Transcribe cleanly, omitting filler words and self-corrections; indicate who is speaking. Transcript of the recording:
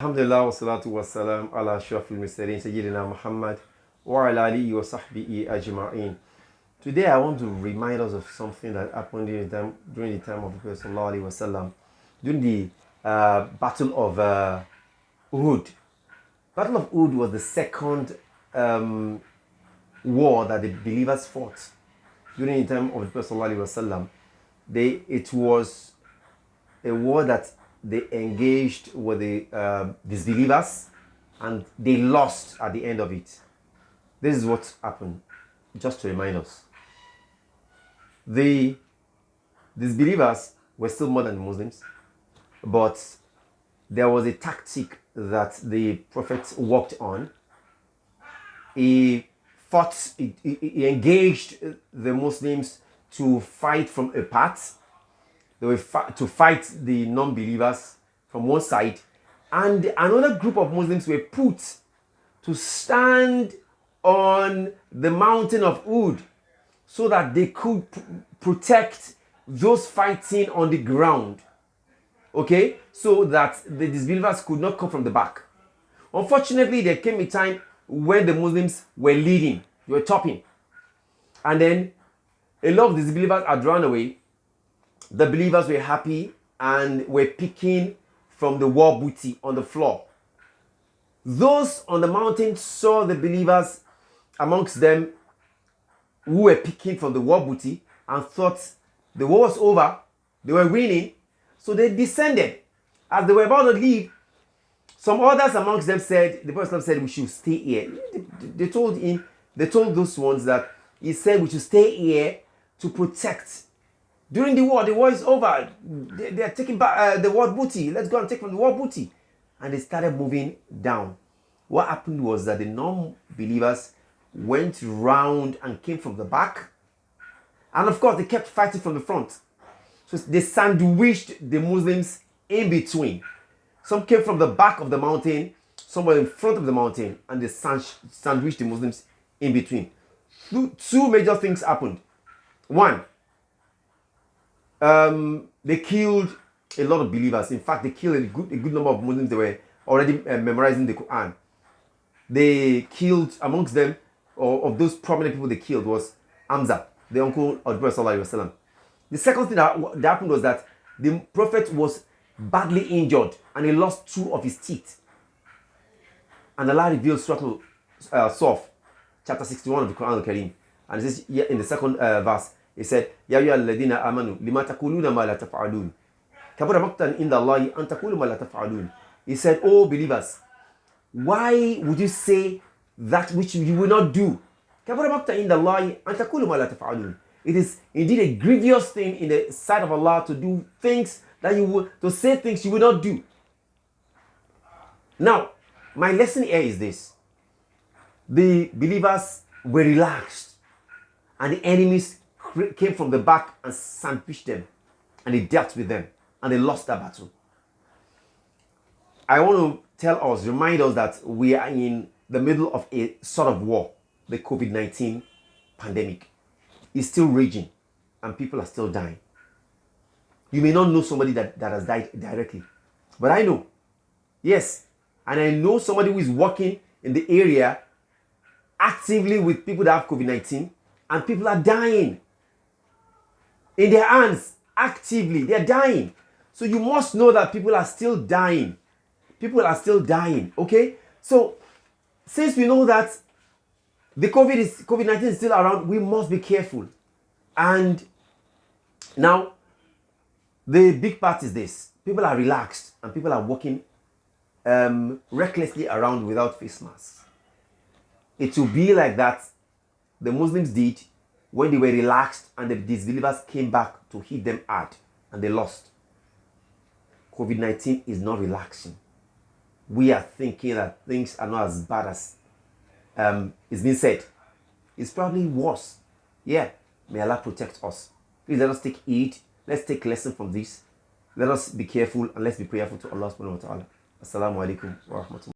Speaker 1: Alhamdulillah wassalatu wassalam ala ashrafil mursalin Sayyidina Muhammad wa ala alihi wa sahbihi ajma'in. Today I want to remind us of something that happened during the time of the Prophet SalaLLahu Alaihi wasallam, during the Battle of Hud. Battle of Hud was the second war that the believers fought during the time of the Prophet SalaLLahu Alaihi wasallam. It was a war that they engaged with the disbelievers, and they lost at the end of it. This is what happened, just to remind us. The disbelievers were still more than the Muslims, but there was a tactic that the Prophet worked on. He engaged the Muslims to fight from apart. They were to fight the non-believers from one side, and another group of Muslims were put to stand on the mountain of Hud so that they could protect those fighting on the ground. Okay, so that the disbelievers could not come from the back. Unfortunately, there came a time when the Muslims were leading, they were topping, and then a lot of the disbelievers had run away. The believers were happy and were picking from the war booty on the floor. Those on the mountain saw the believers amongst them who were picking from the war booty and thought the war was over, they were winning, so they descended. As they were about to leave, some others amongst them said, the Prophet said, we should stay here. They told those ones that he said we should stay here to protect. During the war is over. They are taking back the war booty. Let's go and take from the war booty. And they started moving down. What happened was that the non-believers went round and came from the back. And of course, they kept fighting from the front. So they sandwiched the Muslims in between. Some came from the back of the mountain, some were in front of the mountain, and they sandwiched the Muslims in between. Two major things happened. One, they killed a lot of believers. In fact, they killed a good number of Muslims. They were already memorizing the Quran. They killed, amongst them, or of those prominent people they killed, was Hamza, the uncle of the Prophet SalaLLahu Alaihi. The second thing that happened was that the Prophet was badly injured and he lost two of his teeth. And Allah revealed Surah Saf, chapter 61 of the Quran al-Karim. And it says in the second verse, he said, Ya ayyuhal ladina amanu lima taquluna ma la taf'alun. Kabura maqtan inda Allahi an taqulu ma la taf'alun. He said, oh believers, why would you say that which you will not do? Kabura maqtan inda Allahi an taqulu ma la taf'alun. It is indeed a grievous thing in the sight of Allah to do things that to say things you will not do. Now, my lesson here is this. The believers were relaxed and the enemies came from the back and sandwiched them, and they dealt with them, and they lost that battle. I want to remind us that we are in the middle of a sort of war. The COVID-19 pandemic is still raging, and people are still dying. You may not know somebody that has died directly, but I know. Yes, and I know somebody who is working in the area actively with people that have COVID-19, and people are dying. In their hands, actively, they're dying. So you must know that people are still dying. People are still dying, okay? So, since we know that the COVID-19 is still around, we must be careful. And now, the big part is this. People are relaxed and people are walking recklessly around without face masks. It will be like that the Muslims did when they were relaxed and the disbelievers came back to hit them hard and they lost. COVID-19 is not relaxing. We are thinking that things are not as bad as it's been said. It's probably worse. Yeah, may Allah protect us. Please let us take heed. Let's take lesson from this. Let us be careful and let's be prayerful to Allah subhanahu wa ta'ala. Assalamu alaikum wa rahmatullah.